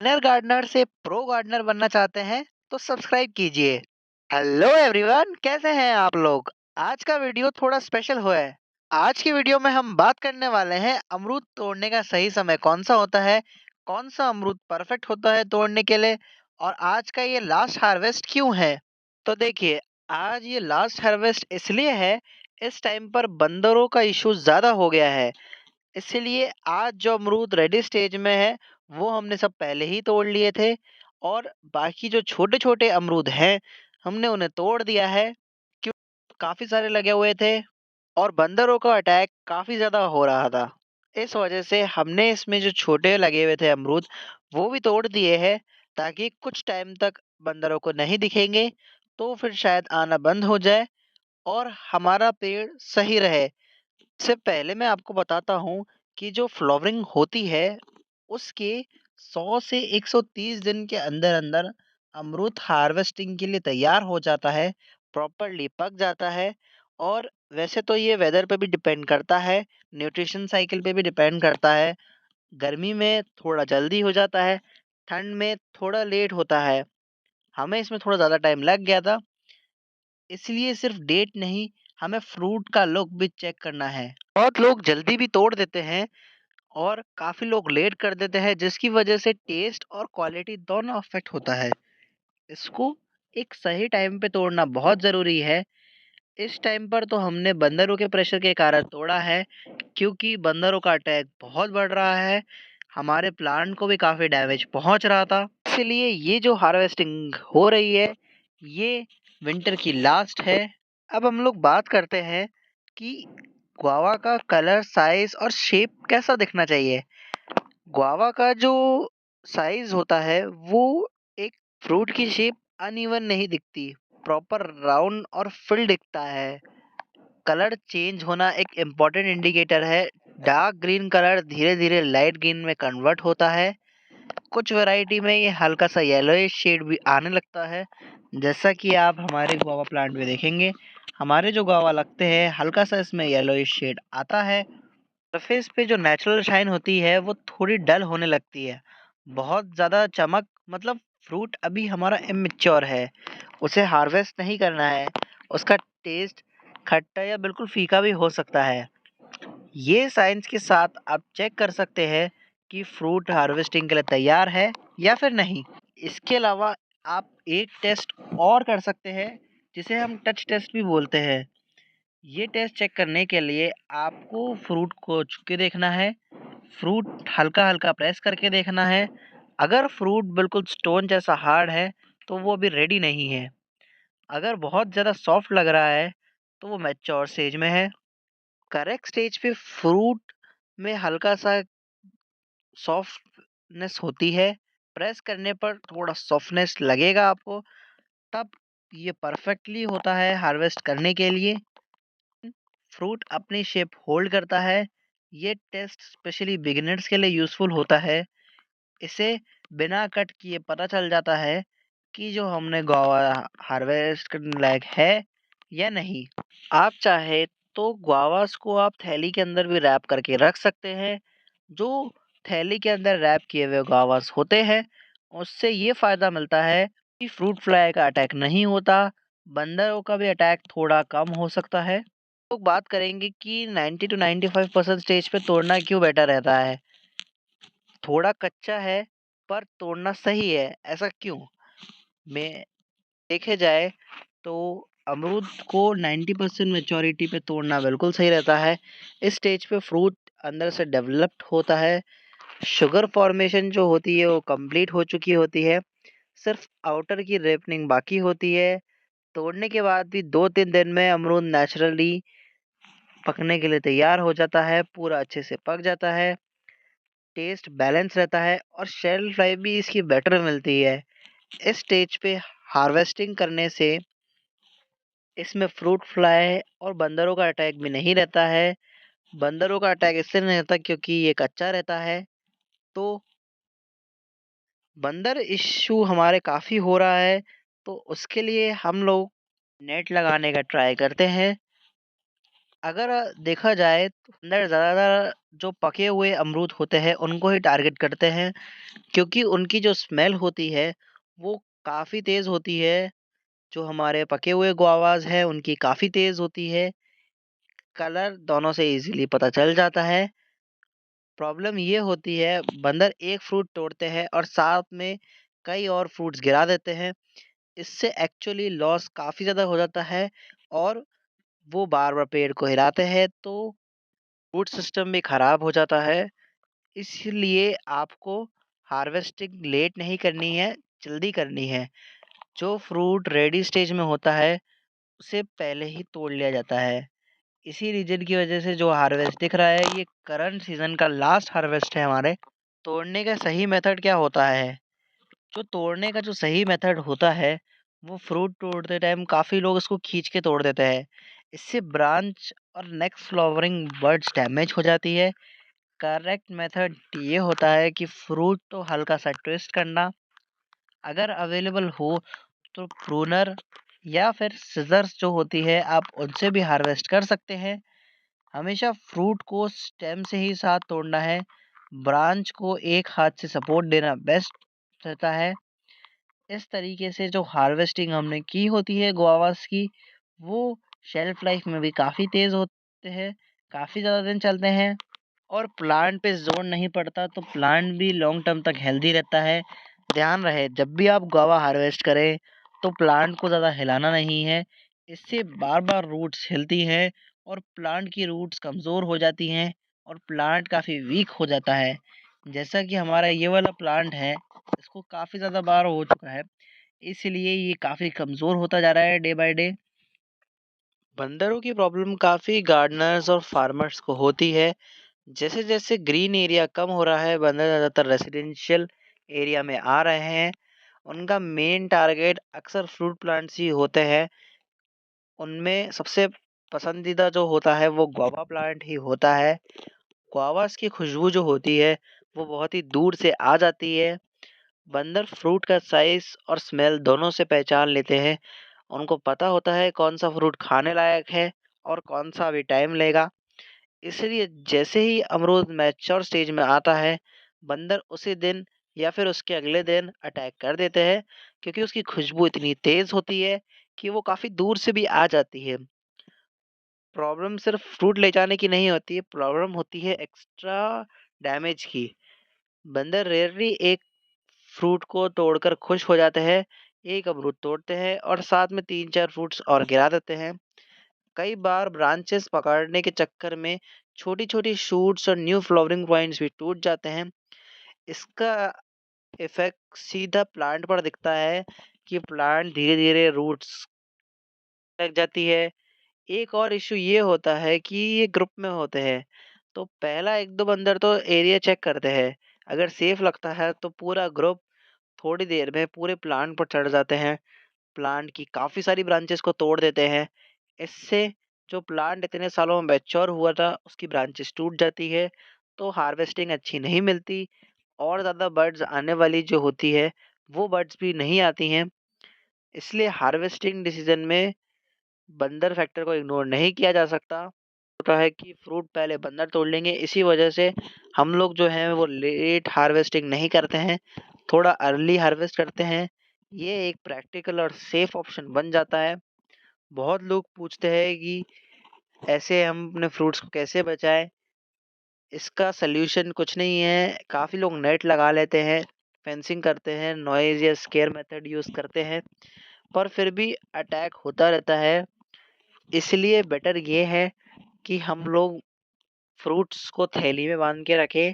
Beginner gardener से pro gardener बनना चाहते हैं तो सब्सक्राइब कीजिए। हेलो एवरीवन, कैसे हैं आप लोग? आज का वीडियो थोड़ा स्पेशल हुआ है। आज की वीडियो में हम बात करने वाले हैं अमरूद तोड़ने का सही समय कौन सा होता है, कौन सा अमरूद परफेक्ट होता है तोड़ने के लिए, और आज का ये लास्ट हार्वेस्ट क्यों है। तो देखिए, आज ये लास्ट हार्वेस्ट इसलिए है, इस टाइम पर बंदरों का इशू ज्यादा हो गया है। इसीलिए आज जो अमरूद रेडी स्टेज में है, वो हमने सब पहले ही तोड़ लिए थे, और बाकी जो छोटे-छोटे अमरूद हैं, हमने उन्हें तोड़ दिया है, क्यों काफ़ी सारे लगे हुए थे और बंदरों का अटैक काफ़ी ज़्यादा हो रहा था। इस वजह से हमने इसमें जो छोटे लगे हुए थे अमरूद, वो भी तोड़ दिए हैं, ताकि कुछ टाइम तक बंदरों को नहीं दिखेंगे, तो फिर शायद आना बंद हो जाए और हमारा पेड़ सही रहे। इससे पहले मैं आपको बताता हूँ कि जो फ्लावरिंग होती है, उसके 100 से 130 दिन के अंदर-अंदर अमरूद हार्वेस्टिंग के लिए तैयार हो जाता है, प्रॉपर्ली पक जाता है। और वैसे तो ये वेदर पे भी डिपेंड करता है, न्यूट्रिशन साइकिल पे भी डिपेंड करता है। गर्मी में थोड़ा जल्दी हो जाता है, ठंड में थोड़ा लेट होता है। हमें इसमें थोड़ा ज़्यादा टाइम लग गया था, इसलिए सिर्फ डेट नहीं, हमें फ्रूट का लुक भी चेक करना है। बहुत लोग जल्दी भी तोड़ देते हैं और काफ़ी लोग लेट कर देते हैं, जिसकी वजह से टेस्ट और क्वालिटी दोनों अफ़ेक्ट होता है। इसको एक सही टाइम पे तोड़ना बहुत ज़रूरी है। इस टाइम पर तो हमने बंदरों के प्रेशर के कारण तोड़ा है, क्योंकि बंदरों का अटैक बहुत बढ़ रहा है। हमारे प्लांट को भी काफ़ी डैमेज पहुँच रहा था। इसीलिए ये जो हार्वेस्टिंग हो रही है, ये विंटर की लास्ट है। अब हम लोग बात करते हैं कि गुआवा का कलर, साइज़ और शेप कैसा दिखना चाहिए। गुआवा का जो साइज होता है, वो एक फ्रूट की शेप अनइवन नहीं दिखती, प्रॉपर राउंड और फिल दिखता है। कलर चेंज होना एक इम्पोर्टेंट इंडिकेटर है। डार्क ग्रीन कलर धीरे धीरे लाइट ग्रीन में कन्वर्ट होता है। कुछ वैरायटी में ये हल्का सा येलोइश शेड भी आने लगता है, जैसा कि आप हमारे गुआवा प्लांट में देखेंगे। हमारे जो गुआवा लगते हैं, हल्का सा इसमें येलोइश शेड आता है। सरफेस पे जो नेचुरल शाइन होती है, वो थोड़ी डल होने लगती है। बहुत ज़्यादा चमक मतलब फ्रूट अभी हमारा इमैच्योर है, उसे हार्वेस्ट नहीं करना है। उसका टेस्ट खट्टा या बिल्कुल फीका भी हो सकता है। ये साइंस के साथ आप चेक कर सकते हैं कि फ्रूट हार्वेस्टिंग के लिए तैयार है या फिर नहीं। इसके अलावा आप एक टेस्ट और कर सकते हैं, जिसे हम टच टेस्ट भी बोलते हैं। ये टेस्ट चेक करने के लिए आपको फ्रूट को छू के देखना है, फ्रूट हल्का-हल्का प्रेस करके देखना है। अगर फ्रूट बिल्कुल स्टोन जैसा हार्ड है, तो वो अभी रेडी नहीं है। अगर बहुत ज़्यादा सॉफ्ट लग रहा है, तो वो मैच्योर स्टेज में है। करेक्ट स्टेज पे फ्रूट में हल्का-सा सॉफ्टनेस होती है। प्रेस करने पर थोड़ा सॉफ्टनेस लगेगा आपको, तब ये परफेक्टली होता है हार्वेस्ट करने के लिए। फ्रूट अपनी शेप होल्ड करता है। ये टेस्ट स्पेशली बिगिनर्स के लिए यूज़फुल होता है। इसे बिना कट किए पता चल जाता है कि जो हमने गुआवा हार्वेस्ट करने लायक है या नहीं। आप चाहे तो गुआवास को आप थैली के अंदर भी रैप करके रख सकते हैं। जो थैली के अंदर रैप किए हुए गुआवास होते हैं, उससे ये फ़ायदा मिलता है कि फ्रूट फ्लाई का अटैक नहीं होता, बंदरों का भी अटैक थोड़ा कम हो सकता है। लोग बात करेंगे कि 90 टू 95% स्टेज पे तोड़ना क्यों बेटर रहता है। थोड़ा कच्चा है पर तोड़ना सही है, ऐसा क्यों? में देखे जाए तो अमरूद को 90% मैच्योरिटी पे तोड़ना बिल्कुल सही रहता है। इस स्टेज पे फ्रूट अंदर से डेवलप्ड होता है, शुगर फॉर्मेशन जो होती है वो कंप्लीट हो चुकी होती है, सिर्फ आउटर की रिपनिंग बाकी होती है। तोड़ने के बाद भी 2-3 दिन में अमरूद नेचुरली पकने के लिए तैयार हो जाता है, पूरा अच्छे से पक जाता है, टेस्ट बैलेंस रहता है और शेल्फ लाइफ भी इसकी बेटर मिलती है। इस स्टेज पे हार्वेस्टिंग करने से इसमें फ्रूट फ्लाई और बंदरों का अटैक भी नहीं रहता है। बंदरों का अटैक इससे नहीं रहता क्योंकि ये कच्चा रहता है। तो बंदर इश्यू हमारे काफ़ी हो रहा है, तो उसके लिए हम लोग नेट लगाने का ट्राई करते हैं। अगर देखा जाए तो अंदर ज़्यादातर जो पके हुए अमरूद होते हैं उनको ही टारगेट करते हैं, क्योंकि उनकी जो स्मेल होती है वो काफ़ी तेज़ होती है। जो हमारे पके हुए गुआवाज़ हैं उनकी काफ़ी तेज़ होती है। कलर दोनों से इज़िली पता चल जाता है। प्रॉब्लम ये होती है, बंदर एक फ्रूट तोड़ते हैं और साथ में कई और फ्रूट्स गिरा देते हैं। इससे एक्चुअली लॉस काफ़ी ज़्यादा हो जाता है और वो बार-बार पेड़ को हिलाते हैं तो रूट सिस्टम भी खराब हो जाता है। इसलिए आपको हार्वेस्टिंग लेट नहीं करनी है, जल्दी करनी है। जो फ्रूट रेडी स्टेज में होता है, उसे पहले ही तोड़ लिया जाता है। इसी रीज़न की वज़ह से जो हार्वेस्ट दिख रहा है, ये करंट सीज़न का लास्ट हार्वेस्ट है हमारे। तोड़ने का सही मेथड क्या होता है? जो तोड़ने का जो सही मेथड होता है, वो फ्रूट तोड़ते टाइम काफ़ी लोग इसको खींच के तोड़ देते हैं। इससे ब्रांच और नेक्स्ट फ्लावरिंग बड्स डैमेज हो जाती है। करेक्ट मेथड ये होता है कि फ्रूट तो हल्का सा ट्विस्ट करना, अगर अवेलेबल हो तो प्रूनर या फिर सिज़र्स जो होती है आप उनसे भी हार्वेस्ट कर सकते हैं। हमेशा फ्रूट को स्टेम से ही साथ तोड़ना है। ब्रांच को एक हाथ से सपोर्ट देना बेस्ट रहता है। इस तरीके से जो हार्वेस्टिंग हमने की होती है गुआवास की, वो शेल्फ लाइफ में भी काफ़ी तेज़ होते हैं, काफ़ी ज़्यादा दिन चलते हैं और प्लांट पे ज़ोर नहीं पड़ता तो प्लांट भी लॉन्ग टर्म तक हेल्दी रहता है। ध्यान रहे जब भी आप गुआवा हार्वेस्ट करें तो प्लांट को ज़्यादा हिलाना नहीं है। इससे बार-बार रूट्स हिलती हैं और प्लांट की रूट्स कमज़ोर हो जाती हैं और प्लांट काफ़ी वीक हो जाता है। जैसा कि हमारा ये वाला प्लांट है, इसको काफ़ी ज़्यादा बार हो चुका है, इसलिए ये काफ़ी कमज़ोर होता जा रहा है डे बाय डे। बंदरों की प्रॉब्लम काफ़ी गार्डनर्स और फार्मर्स को होती है। जैसे-जैसे ग्रीन एरिया कम हो रहा है, बंदर ज़्यादातर रेज़िडेंशियल एरिया में आ रहे हैं। उनका मेन टारगेट अक्सर फ्रूट प्लांट्स ही होते हैं। उनमें सबसे पसंदीदा जो होता है वो गुआवा प्लांट ही होता है। गुआवास की खुशबू जो होती है, वो बहुत ही दूर से आ जाती है। बंदर फ्रूट का साइज़ और स्मेल दोनों से पहचान लेते हैं। उनको पता होता है कौन-सा फ्रूट खाने लायक है और कौन-सा अभी टाइम लेगा। इसलिए जैसे ही अमरूद मैच्योर स्टेज में आता है, बंदर उसी दिन या फिर उसके अगले दिन अटैक कर देते हैं, क्योंकि उसकी खुशबू इतनी तेज़ होती है कि वो काफ़ी दूर से भी आ जाती है। प्रॉब्लम सिर्फ फ्रूट ले जाने की नहीं होती है, प्रॉब्लम होती है एक्स्ट्रा डैमेज की। बंदर रेयरली एक फ्रूट को तोड़कर खुश हो जाते हैं, एक अमरूद तोड़ते हैं और साथ में 3-4 फ्रूट्स और गिरा देते हैं। कई बार ब्रांचेस पकड़ने के चक्कर में छोटी-छोटी शूट्स और न्यू फ्लावरिंग पॉइंट्स भी टूट जाते हैं। इसका इफ़ेक्ट सीधा प्लांट पर दिखता है कि प्लांट धीरे-धीरे रूट्स लग जाती है। एक और इश्यू ये होता है कि ये ग्रुप में होते हैं, तो पहला 1-2 बंदर तो एरिया चेक करते हैं। अगर सेफ लगता है तो पूरा ग्रुप थोड़ी देर में पूरे प्लांट पर चढ़ जाते हैं। प्लांट की काफ़ी सारी ब्रांचेस को तोड़ देते हैं। इससे जो प्लांट इतने सालों में मैच्योर हुआ था, उसकी ब्रांचेस टूट जाती है, तो हार्वेस्टिंग अच्छी नहीं मिलती और ज़्यादा बड्स आने वाली जो होती है, वो बड्स भी नहीं आती हैं। इसलिए हार्वेस्टिंग डिसीज़न में बंदर फैक्टर को इग्नोर नहीं किया जा सकता। होता है कि फ्रूट पहले बंदर तोड़ लेंगे, इसी वजह से हम लोग जो हैं वो लेट हार्वेस्टिंग नहीं करते हैं, थोड़ा अर्ली हार्वेस्ट करते हैं। ये एक प्रैक्टिकल और सेफ ऑप्शन बन जाता है। बहुत लोग पूछते हैं कि ऐसे हम अपने फ्रूट्स को कैसे बचाएँ? इसका सॉल्यूशन कुछ नहीं है, काफ़ी लोग नेट लगा लेते हैं, फेंसिंग करते हैं, नॉइज़ या स्केयर मेथड यूज़ करते हैं, पर फिर भी अटैक होता रहता है। इसलिए बेटर ये है कि हम लोग फ्रूट्स को थैली में बाँध के रखें,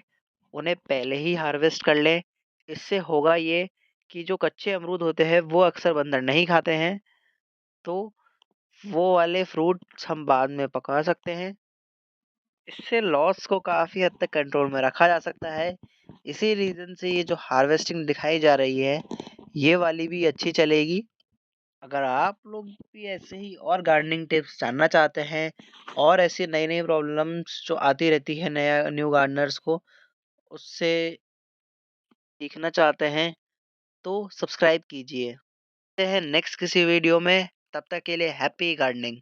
उन्हें पहले ही हार्वेस्ट कर लें। इससे होगा ये कि जो कच्चे अमरूद होते हैं, वो अक्सर बंदर नहीं खाते हैं, तो वो वाले फ्रूट्स हम बाद में पका सकते हैं। इससे लॉस को काफ़ी हद तक कंट्रोल में रखा जा सकता है। इसी रीज़न से ये जो हार्वेस्टिंग दिखाई जा रही है, ये वाली भी अच्छी चलेगी। अगर आप लोग भी ऐसे ही और गार्डनिंग टिप्स जानना चाहते हैं और ऐसी नई-नई प्रॉब्लम्स जो आती रहती है नया न्यू गार्डनर्स को, उससे सीखना चाहते हैं, तो सब्सक्राइब कीजिए। मिलते हैं नेक्स्ट किसी वीडियो में, तब तक के लिए हैप्पी गार्डनिंग।